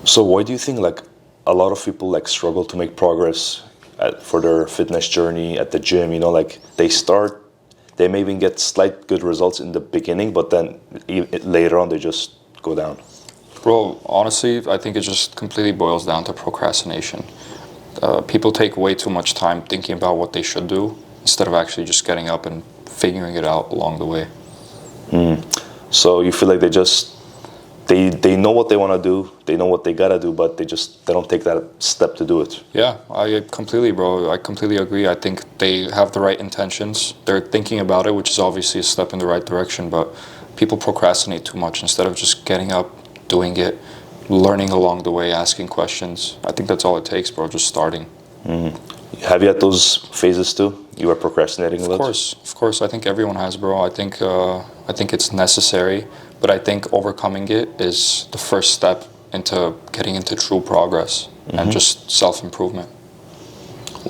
So why do you think like a lot of people like struggle to make progress for their fitness journey at the gym? Like they start, they may even get slight good results in the beginning, but then later on they just go down. Bro, honestly, I think it just completely boils down to procrastination. People take way too much time thinking about what they should do instead of actually just getting up and figuring it out along the way. So you feel like they know what they want to do, they know what they gotta do, but they don't take that step to do it. Yeah, I completely agree. I think they have the right intentions. They're thinking about it, which is obviously a step in the right direction, but people procrastinate too much instead of just getting up, doing it, learning along the way, asking questions. I think that's all it takes, bro, just starting. Have you had those phases too? You were procrastinating a lot? Of course. I think everyone has, bro. I think it's necessary, but I think overcoming it is the first step into getting into true progress and just self-improvement.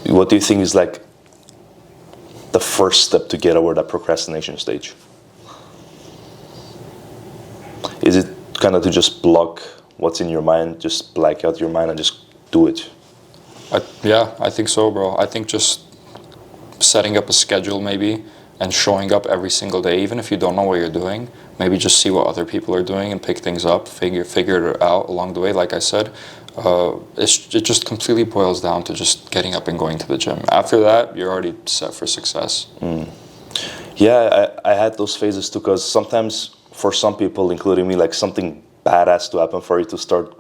What do you think is like the first step to get over that procrastination stage? Is it kind of to just block what's in your mind, just black out your mind and just do it? I think so, bro. I think just setting up a schedule maybe and showing up every single day, even if you don't know what you're doing, maybe just see what other people are doing and pick things up, figure it out along the way. Like I said, it just completely boils down to just getting up and going to the gym. After that, you're already set for success. Yeah, I had those phases too, because sometimes for some people, including me, like something bad has to happen for you to start,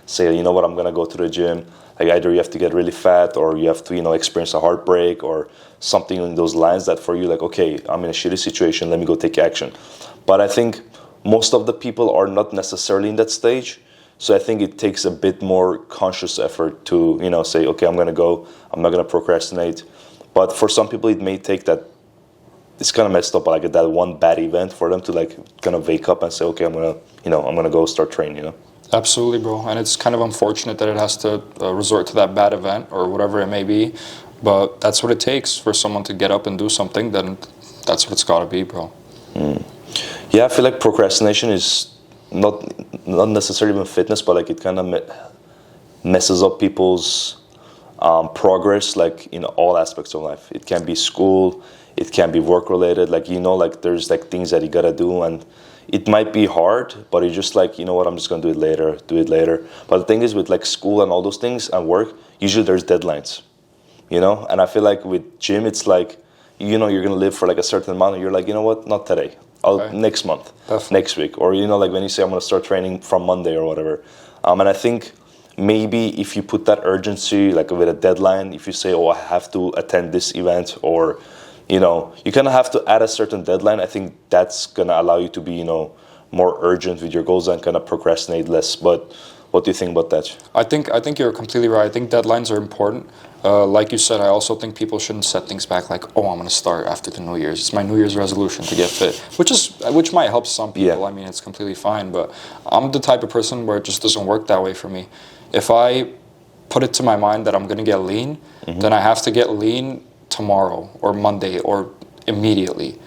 say, you know what, I'm going to go to the gym. Like either you have to get really fat or you have to, experience a heartbreak or something in those lines that for you, like, okay, I'm in a shitty situation, let me go take action. But I think most of the people are not necessarily in that stage. So I think it takes a bit more conscious effort to, say, okay, I'm going to go, I'm not going to procrastinate. But for some people, it may take that, it's kind of messed up, like that one bad event for them to like kind of wake up and say, okay, I'm going to go start training, Absolutely, bro. And it's kind of unfortunate that it has to resort to that bad event or whatever it may be. But that's what it takes for someone to get up and do something. Then that's what it's got to be, bro. Yeah, I feel like procrastination is not necessarily even fitness, but like it kind of messes up people's progress, like in all aspects of life. It can be school, it can be work related. Like like there's like things that you gotta do, and it might be hard, but you're just like, you know what, I'm just gonna do it later. But the thing is, with like school and all those things and work, usually there's deadlines, And I feel like with gym, it's like, you're gonna live for like a certain amount, and you're like, you know what, not today. Next month, next week, or like when you say I'm gonna start training from Monday or whatever. And I think maybe if you put that urgency, like with a deadline, if you say, oh, I have to attend this event, or you kind of have to add a certain deadline. I think that's going to allow you to be, more urgent with your goals and kind of procrastinate less. But what do you think about that? I think you're completely right. I think deadlines are important. Like you said, I also think people shouldn't set things back like, oh, I'm going to start after the New Year's. It's my New Year's resolution to get fit, which might help some people. Yeah. I mean, it's completely fine. But I'm the type of person where it just doesn't work that way for me. If I put it to my mind that I'm going to get lean, then I have to get lean tomorrow or Monday or immediately.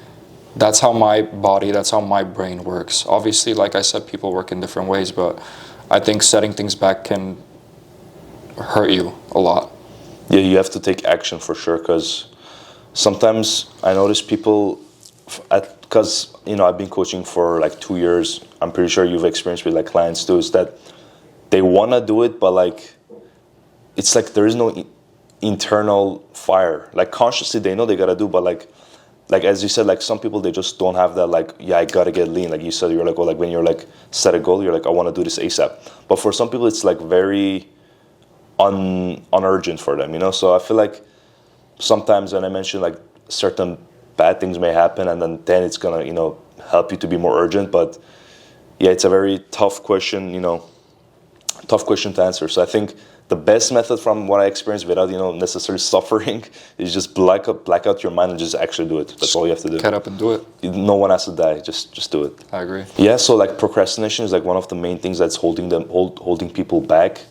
That's how my body, that's how my brain works. Obviously, like I said, people work in different ways, but I think setting things back can hurt you a lot. Yeah, you have to take action for sure, because sometimes I notice people, because I've been coaching for like 2 years. I'm pretty sure you've experienced with like clients too, is that they want to do it, but like it's like there is no internal fire. Like consciously they know they gotta do, but like as you said, like some people, they just don't have that, like, yeah, I gotta get lean. Like you said, you're like, well, like when you're like set a goal, you're like, I want to do this ASAP. But for some people, it's like very unurgent for them, so I feel like sometimes when I mention like certain bad things may happen, and then it's gonna help you to be more urgent. But yeah, it's a very tough question to answer. So I think the best method from what I experienced, without necessarily suffering, is just black out your mind and just actually do it. That's all you have to do. Get up and do it. No one has to die. Just do it. I agree. Yeah. So like procrastination is like one of the main things that's holding people back.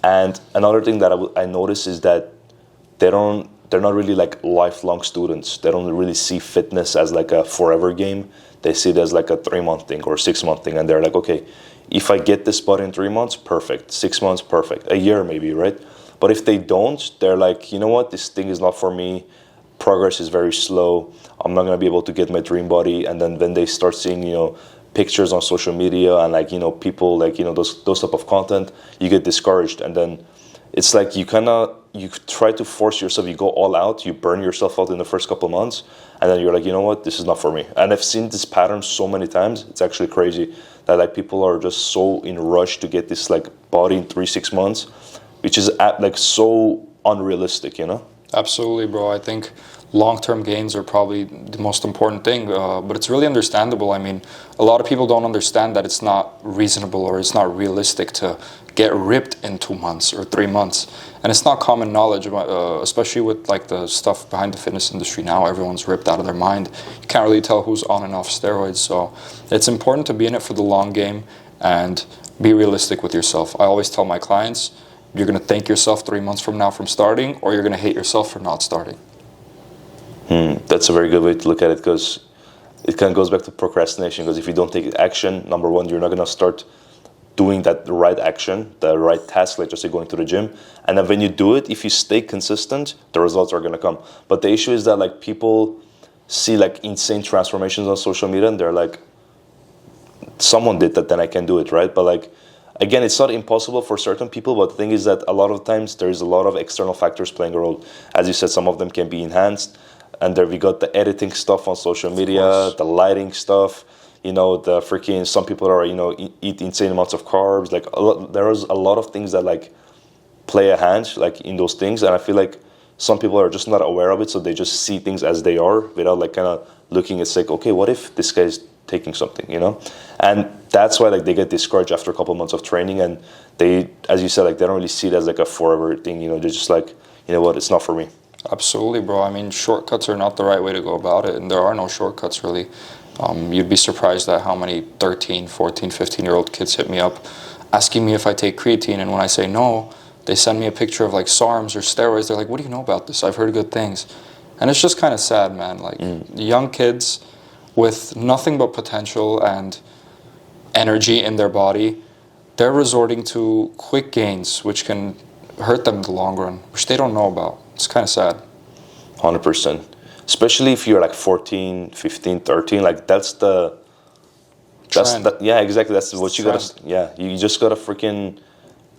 And another thing that I notice is that they're not really like lifelong students. They don't really see fitness as like a forever game. They see it as like a 3-month thing or 6-month thing, and they're like, okay, if I get this body in 3 months, perfect. 6 months, perfect. A year maybe, right? But if they don't, they're like, you know what, this thing is not for me. Progress is very slow. I'm not gonna be able to get my dream body. And then when they start seeing, pictures on social media and like, people like, those type of content, you get discouraged. And then it's like you try to force yourself, you go all out, you burn yourself out in the first couple of months, and then you're like, you know what, this is not for me. And I've seen this pattern so many times, it's actually crazy that like people are just so in rush to get this like body in 3-6 months, which is like so unrealistic, Absolutely, bro. I think long-term gains are probably the most important thing, but it's really understandable. I mean, a lot of people don't understand that it's not reasonable or it's not realistic to get ripped in 2 months or 3 months. And it's not common knowledge, especially with like the stuff behind the fitness industry now. Everyone's ripped out of their mind. You can't really tell who's on and off steroids. So it's important to be in it for the long game and be realistic with yourself. I always tell my clients, you're going to thank yourself 3 months from now from starting, or you're going to hate yourself for not starting. That's a very good way to look at it, because it kind of goes back to procrastination. Because if you don't take action, number one, you're not going to start doing that right action, the right task, like just say going to the gym. And then when you do it, if you stay consistent, the results are going to come. But the issue is that like people see like insane transformations on social media and they're like, someone did that, then I can do it, right? But like, again, it's not impossible for certain people, but the thing is that a lot of times there's a lot of external factors playing a role. As you said, some of them can be enhanced. And there we got the editing stuff on social media, the lighting stuff, the freaking, some people are, eat insane amounts of carbs. Like there's a lot of things that like play a hand like in those things. And I feel like some people are just not aware of it. So they just see things as they are without like kind of looking at like, okay, what if this guy's taking something, And that's why like they get discouraged after a couple of months of training, and they, as you said, like they don't really see it as like a forever thing, They're just like, you know what, it's not for me. Absolutely, bro. I mean, shortcuts are not the right way to go about it, and there are no shortcuts really. You'd be surprised at how many 13, 14, 15-year-old kids hit me up asking me if I take creatine, and when I say no, they send me a picture of like SARMs or steroids. They're like, what do you know about this? I've heard good things. And it's just kind of sad, man. Like young kids with nothing but potential and energy in their body, they're resorting to quick gains, which can hurt them in the long run, which they don't know about. It's kind of sad. 100%. Especially if you're like 14, 15, 13, like yeah, exactly. That's what you gotta, you just gotta freaking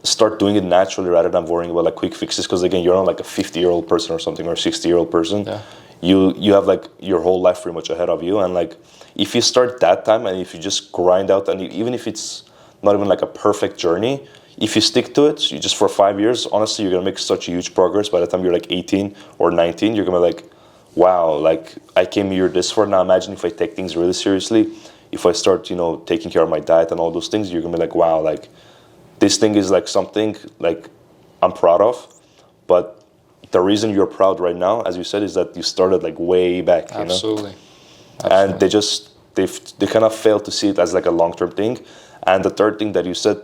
start doing it naturally rather than worrying about like quick fixes. Because again, you're not like a 50-year-old person or something, or a 60-year-old person. Yeah. You have like your whole life pretty much ahead of you, and like if you start that time and if you just grind out, and even if it's not even like a perfect journey, if you stick to it, you just for 5 years, honestly, you're gonna make such a huge progress. By the time you're like 18 or 19, you're gonna be like, wow, like I came here this far. Now imagine if I take things really seriously, if I start, taking care of my diet and all those things, you're gonna be like, wow, like this thing is like something like I'm proud of. But the reason you're proud right now, as you said, is that you started like way back. Absolutely. And they kind of failed to see it as like a long-term thing. And the third thing that you said,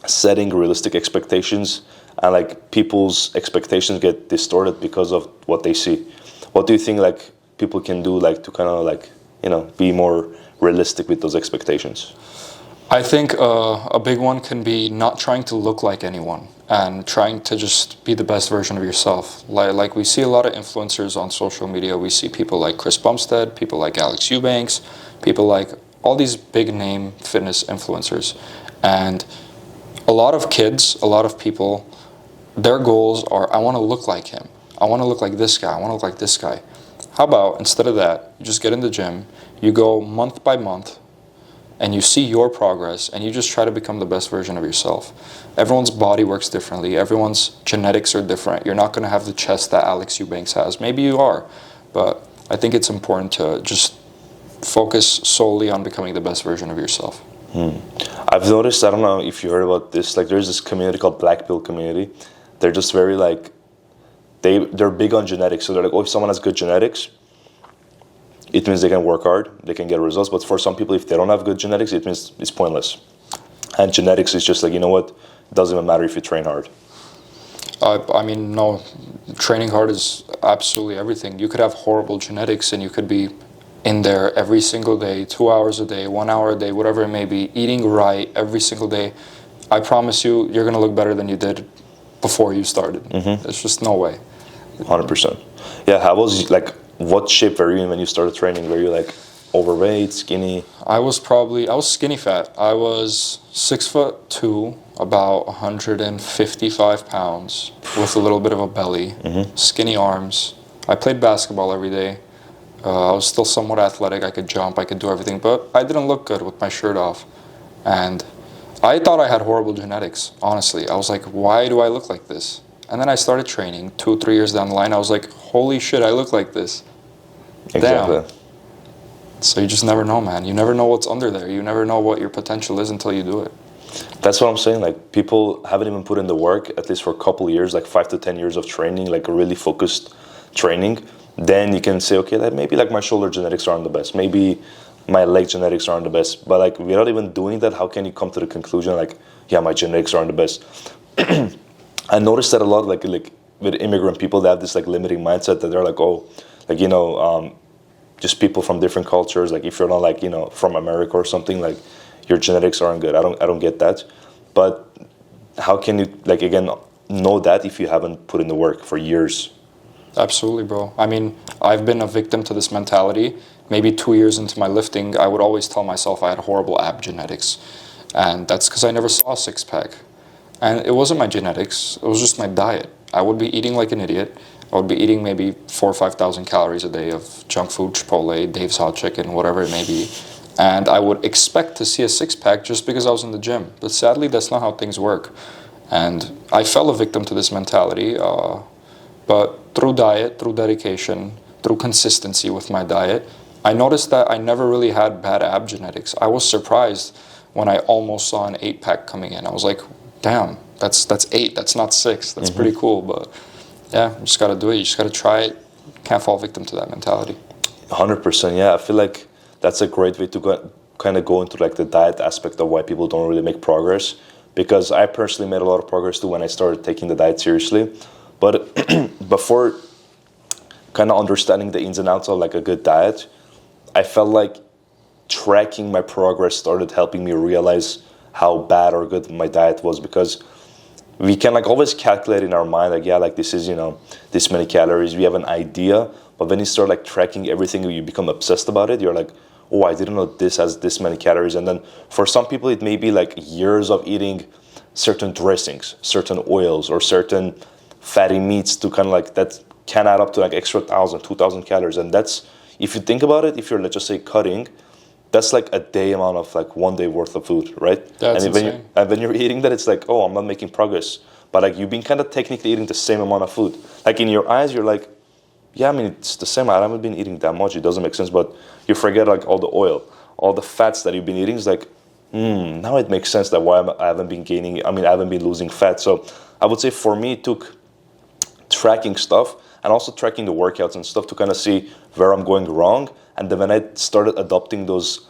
setting realistic expectations, and like people's expectations get distorted because of what they see. What do you think like people can do like to kind of like, be more realistic with those expectations? I think a big one can be not trying to look like anyone and trying to just be the best version of yourself. Like we see a lot of influencers on social media. We see people like Chris Bumstead, people like Alex Eubanks, people like all these big name fitness influencers. And a lot of kids, a lot of people, their goals are, I want to look like him. I want to look like this guy. I want to look like this guy. How about instead of that, you just get in the gym, you go month by month, and you see your progress, and you just try to become the best version of yourself. Everyone's body works differently. Everyone's genetics are different. You're not going to have the chest that Alex Eubanks has. Maybe you are, but I think it's important to just focus solely on becoming the best version of yourself. I've noticed, I don't know if you heard about this, like there's this community called Black Pill community. They're just very like, they're big on genetics. So they're like, oh, if someone has good genetics, it means they can work hard, they can get results. But for some people, if they don't have good genetics, it means it's pointless. And genetics is just like, you know what, it doesn't even matter if you train hard. I mean, no, training hard is absolutely everything. You could have horrible genetics and you could be in there every single day, 2 hours a day, 1 hour a day, whatever it may be, eating right every single day, I promise you, you're going to look better than you did before you started. There's just no way. 100%. Yeah, how was, like, what shape were you in when you started training? Were you, like, overweight, skinny? I was skinny fat. I was 6'2", about 155 pounds, with a little bit of a belly, skinny arms. I played basketball every day. I was still somewhat athletic. I could jump, I could do everything, but I didn't look good with my shirt off. And I thought I had horrible genetics, honestly. I was like, why do I look like this? And then I started training 2-3 years down the line. I was like, holy shit, I look like this. Exactly. Damn. So you just never know, man. You never know what's under there. You never know what your potential is until you do it. That's what I'm saying. Like, people haven't even put in the work, at least for a couple of years, like 5 to 10 years of training, like a really focused training. Then you can say, okay, like maybe like my shoulder genetics aren't the best. Maybe my leg genetics aren't the best. But like, without even doing that, how can you come to the conclusion like, yeah, my genetics aren't the best? I noticed that a lot, like with immigrant people, they have this like limiting mindset that they're like, oh, like, you know, just people from different cultures. Like if you're not like, you know, from America or something, like your genetics aren't good. I don't get that. But how can you, like, again, know that if you haven't put in the work for years? Absolutely, bro. I mean, I've been a victim to this mentality. Maybe 2 years into my lifting, I would always tell myself I had horrible ab genetics. And that's because I never saw a six-pack. And it wasn't my genetics, it was just my diet. I would be eating like an idiot. I would be eating maybe 4,000 or 5,000 calories a day of junk food, Chipotle, Dave's Hot Chicken, whatever it may be. And I would expect to see a six-pack just because I was in the gym. But sadly, that's not how things work. And I fell a victim to this mentality. But through diet, through dedication, through consistency with my diet, I noticed that I never really had bad ab genetics. I was surprised when I almost saw an 8-pack coming in. I was like, damn, that's 8, that's not 6. That's pretty cool. But yeah, you just got to do it. You just got to try it. Can't fall victim to that mentality. 100%, yeah. I feel like that's a great way to kind of go into like the diet aspect of why people don't really make progress. Because I personally made a lot of progress too when I started taking the diet seriously. But before kind of understanding the ins and outs of like a good diet, I felt like tracking my progress started helping me realize how bad or good my diet was, because we can like always calculate in our mind like, yeah, like this is, you know, this many calories. We have an idea, but when you start like tracking everything, you become obsessed about it. You're like, oh, I didn't know this has this many calories. And then for some people, it may be like years of eating certain dressings, certain oils, or certain fatty meats to kind of like that can add up to like extra 1,000, 2,000 calories. And that's, if you think about it, if you're, let's just say, cutting, that's like a day amount of like 1 day worth of food, right? That's and insane. When you're eating that, it's like, oh, I'm not making progress. But like you've been kind of technically eating the same amount of food. Like in your eyes, you're like, yeah, I mean, it's the same. I haven't been eating that much. It doesn't make sense. But you forget like all the oil, all the fats that you've been eating. It's like, now it makes sense that why I haven't been gaining, I mean, I haven't been losing fat. So I would say for me, it took tracking stuff and also tracking the workouts and stuff to kind of see where I'm going wrong. And then when I started adopting those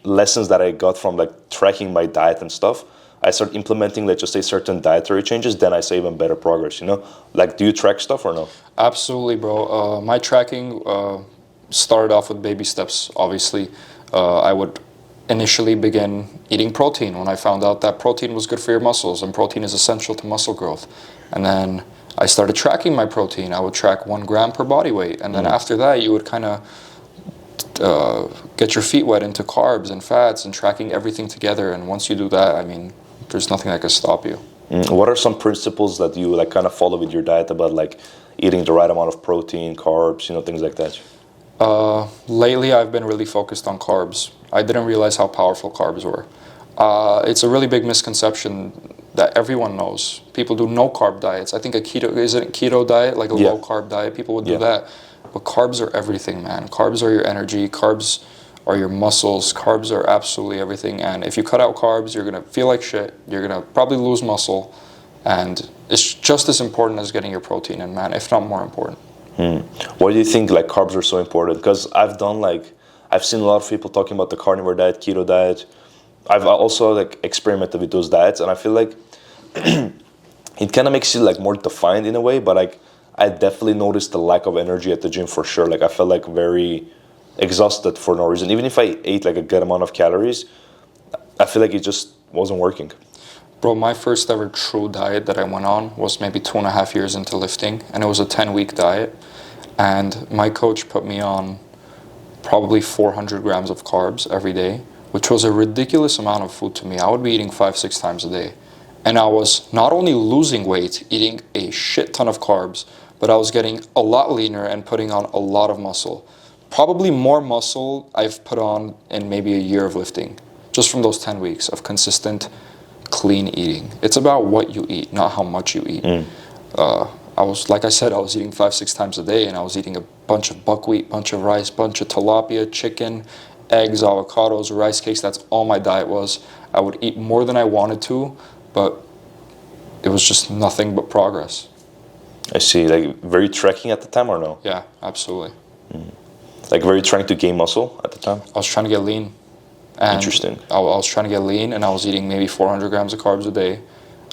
lessons that I got from like tracking my diet and stuff, I started implementing, let's just say, certain dietary changes, then I say even better progress, you know? Like, do you track stuff or no? Absolutely, bro. My tracking started off with baby steps, obviously. I would initially begin eating protein when I found out that protein was good for your muscles and protein is essential to muscle growth. And then I started tracking my protein. I would track 1 gram per body weight. And then after that, you would kind of get your feet wet into carbs and fats and tracking everything together. And once you do that, I mean, there's nothing that can stop you. What are some principles that you like kind of follow with your diet about like eating the right amount of protein, carbs, you know, things like that? Lately, I've been really focused on carbs. I didn't realize how powerful carbs were. It's a really big misconception that everyone knows. People do no-carb diets. I think a keto diet, like a low-carb diet, people would do that. But carbs are everything, man. Carbs are your energy. Carbs are your muscles. Carbs are absolutely everything. And if you cut out carbs, you're going to feel like shit. You're going to probably lose muscle. And it's just as important as getting your protein in, man, if not more important. Why do you think like carbs are so important? Because I've seen a lot of people talking about the carnivore diet, keto diet. I've also like experimented with those diets, and I feel like it kind of makes you like more defined in a way. But like I definitely noticed the lack of energy at the gym for sure. Like I felt like very exhausted for no reason. Even if I ate like a good amount of calories, I feel like it just wasn't working. Bro, my first ever true diet that I went on was maybe 2.5 years into lifting, and it was a 10-week diet. And my coach put me on probably 400 grams of carbs every day, which was a ridiculous amount of food to me. I would be eating 5-6 times a day. And I was not only losing weight, eating a shit ton of carbs, but I was getting a lot leaner and putting on a lot of muscle. Probably more muscle I've put on in maybe a year of lifting, just from those 10 weeks of consistent, clean eating. It's about what you eat, not how much you eat. I was, like I said, I was eating 5-6 times a day, and I was eating a bunch of buckwheat, bunch of rice, bunch of tilapia, chicken, eggs, avocados, rice cakes. That's all my diet was. I would eat more than I wanted to, but it was just nothing but progress. I see. Like, were you tracking at the time or no? Yeah, absolutely. Like, were you trying to gain muscle at the time? I was trying to get lean. And Interesting. I was trying to get lean, and I was eating maybe 400 grams of carbs a day.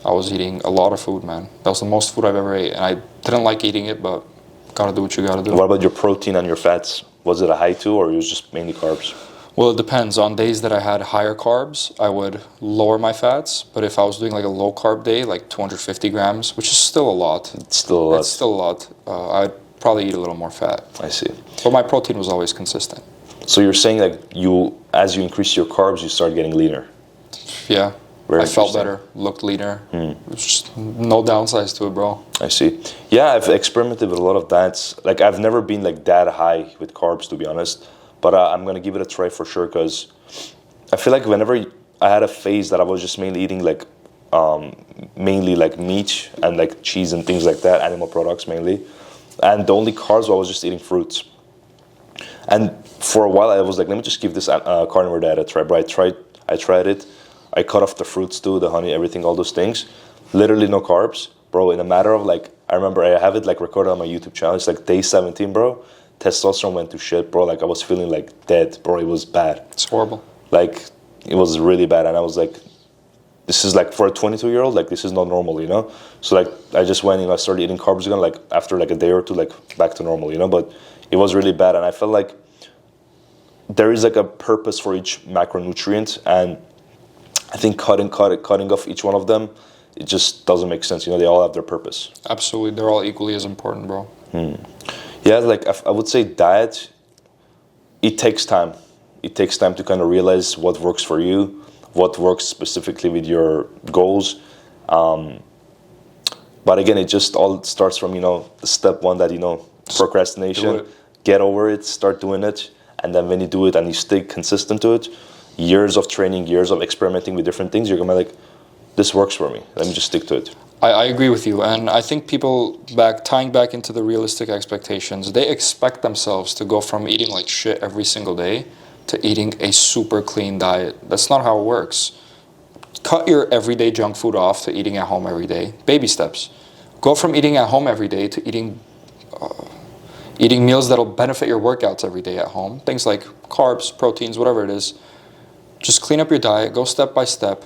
I was eating a lot of food, man. That was the most food I've ever ate, and I didn't like eating it, but gotta do what you gotta do. What about your protein and your fats? Was it a high too, or it was just mainly carbs? Well, it depends. On days that I had higher carbs, I would lower my fats. But if I was doing like a low carb day, like 250 grams, which is still a lot. It's still a lot. It's still a lot. I'd probably eat a little more fat. I see. But my protein was always consistent. So you're saying like as you increase your carbs, you start getting leaner. Yeah. Very I felt interesting. better, looked leaner. There's just no downsides to it, bro. I see. Yeah, I've experimented with a lot of diets. Like, I've never been like that high with carbs, to be honest. But I'm gonna give it a try for sure, because I feel like whenever I had a phase that I was just mainly eating like mainly like meat and like cheese and things like that, animal products mainly, and the only carbs I was just eating fruits. And for a while I was like, let me just give this carnivore diet a try. But I tried it. I cut off the fruits too, the honey, everything, all those things. Literally no carbs, bro. In a matter of like, I remember I have it like recorded on my YouTube channel. It's like day 17, bro. Testosterone went to shit, bro. Like, I was feeling like dead, bro. It was bad. It's horrible. Like, it was really bad. And I was like, this is like, for a 22-year-old, like, this is not normal, you know? So like, I just went and I started eating carbs again, like after like a day or two, like back to normal, you know? But it was really bad. And I felt like there is like a purpose for each macronutrient. And I think cutting off each one of them, it just doesn't make sense. You know, they all have their purpose. Absolutely. They're all equally as important, bro. Yeah, like I would say diet, it takes time. It takes time to kind of realize what works for you, what works specifically with your goals. But again, it just all starts from, you know, step one, that, you know, procrastination. Get over it, start doing it. And then when you do it and you stay consistent to it, years of training, years of experimenting with different things, you're going to be like, this works for me. Let me just stick to it. I agree with you, and I think people tying back into the realistic expectations, they expect themselves to go from eating like shit every single day to eating a super clean diet. That's not how it works. Cut your everyday junk food off to eating at home every day. Baby steps. Go from eating at home every day to eating meals that'll benefit your workouts every day at home. Things like carbs, proteins, whatever it is. Just clean up your diet, go step by step,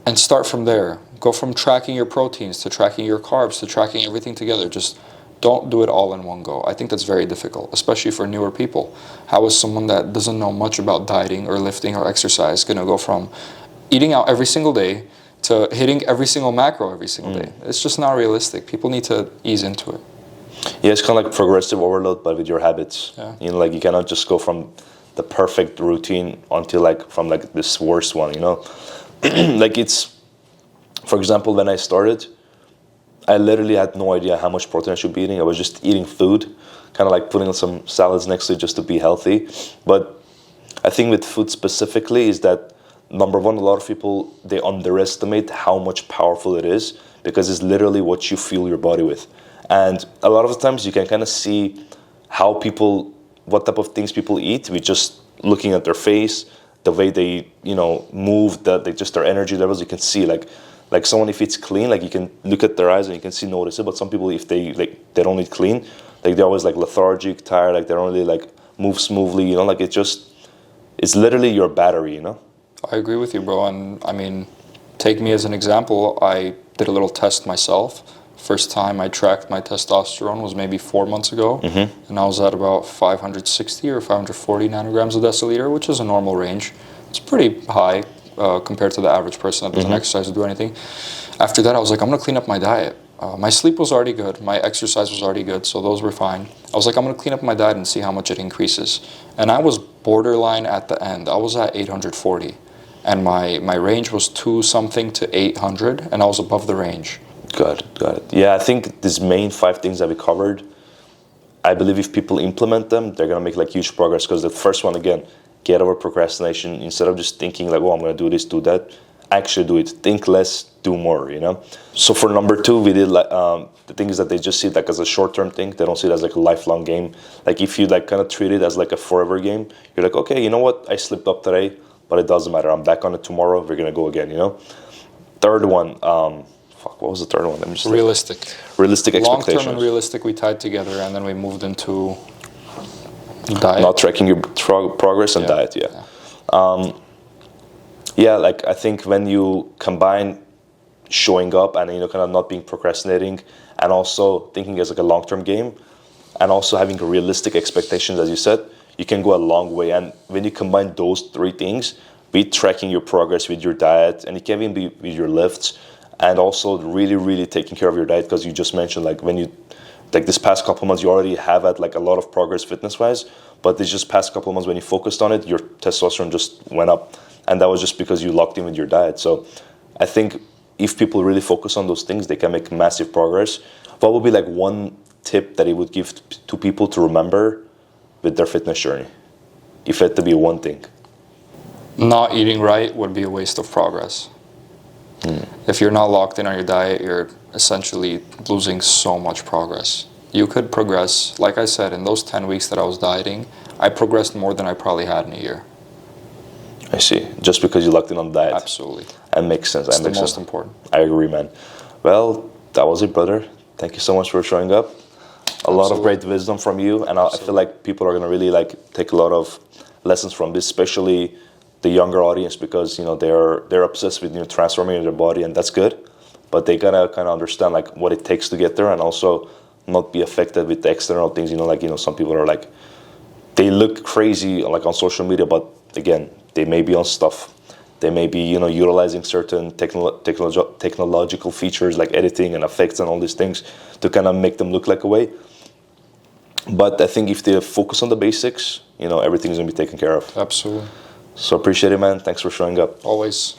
and start from there. Go from tracking your proteins to tracking your carbs to tracking everything together. Just don't do it all in one go. I think that's very difficult, especially for newer people. How is someone that doesn't know much about dieting or lifting or exercise going to go from eating out every single day to hitting every single macro every single day? It's just not realistic. People need to ease into it. Yeah, it's kind of like progressive overload, but with your habits. Yeah. You know, like, you cannot just go from the perfect routine until like from like this worst one, you know? Like, it's, for example, when I started, I literally had no idea how much protein I should be eating. I was just eating food, kind of like putting some salads next to it just to be healthy. But I think with food specifically is that, number one, a lot of people, they underestimate how much powerful it is, because it's literally what you fuel your body with. And a lot of the times you can kind of see how people, what type of things people eat with just looking at their face, the way they, you know, move, just their energy levels. You can see like someone, if it's clean, like, you can look at their eyes and you can notice it. But some people, if they don't eat clean, like, they're always like lethargic, tired, like they don't really like move smoothly, you know, like it's literally your battery, you know? I agree with you, bro. And I mean, take me as an example. I did a little test myself First time I tracked my testosterone was maybe 4 months ago, and I was at about 560 or 540 nanograms a deciliter, which is a normal range. It's pretty high compared to the average person that doesn't exercise or do anything. After that, I was like, I'm going to clean up my diet. My sleep was already good. My exercise was already good, so those were fine. I was like, I'm going to clean up my diet and see how much it increases. And I was borderline at the end. I was at 840. And my range was 2-something to 800, and I was above the range. Got it. Yeah, I think these main 5 things that we covered, I believe if people implement them, they're going to make like huge progress. Because the first one, again, get over procrastination. Instead of just thinking like, oh, I'm going to do this, do that, actually do it. Think less, do more, you know? So for number 2, we did like the thing is that they just see it like as a short-term thing. They don't see it as like a lifelong game. Like if you like kind of treat it as like a forever game, you're like, okay, you know what? I slipped up today, but it doesn't matter. I'm back on it tomorrow. We're going to go again, you know? Third one, what was the third one? Realistic. Realistic expectations. Long-term and realistic we tied together, and then we moved into diet. Not tracking your progress and diet, yeah, like I think when you combine showing up and, you know, kind of not being procrastinating and also thinking as like a long-term game and also having realistic expectations, as you said, you can go a long way. And when you combine those 3 things, be tracking your progress with your diet, and it can even be with your lifts, and also really, really taking care of your diet, because you just mentioned like when you, like this past couple months, you already have had like a lot of progress fitness-wise, but this just past couple months when you focused on it, your testosterone just went up. And that was just because you locked in with your diet. So I think if people really focus on those things, they can make massive progress. What would be like one tip that you would give to people to remember with their fitness journey? If it had to be one thing. Not eating right would be a waste of progress. If you're not locked in on your diet, you're essentially losing so much progress. You could progress, like I said, in those 10 weeks that I was dieting, I progressed more than I probably had in a year. I see. Just because you locked in on diet. Absolutely. That makes sense. It's the most important. I agree, man. Well, that was it, brother. Thank you so much for showing up. A lot of great wisdom from you, and I feel like people are going to really like take a lot of lessons from this, especially the younger audience, because, you know, they're obsessed with, you know, transforming their body, and that's good, but they gotta kind of understand like what it takes to get there, and also not be affected with the external things. You know, like, you know, some people are like, they look crazy like on social media, but again, they may be on stuff. They may be, you know, utilizing certain technological features like editing and effects and all these things to kind of make them look like a way. But I think if they focus on the basics, you know, everything's going to be taken care of. Absolutely. So appreciate it, man. Thanks for showing up. Always.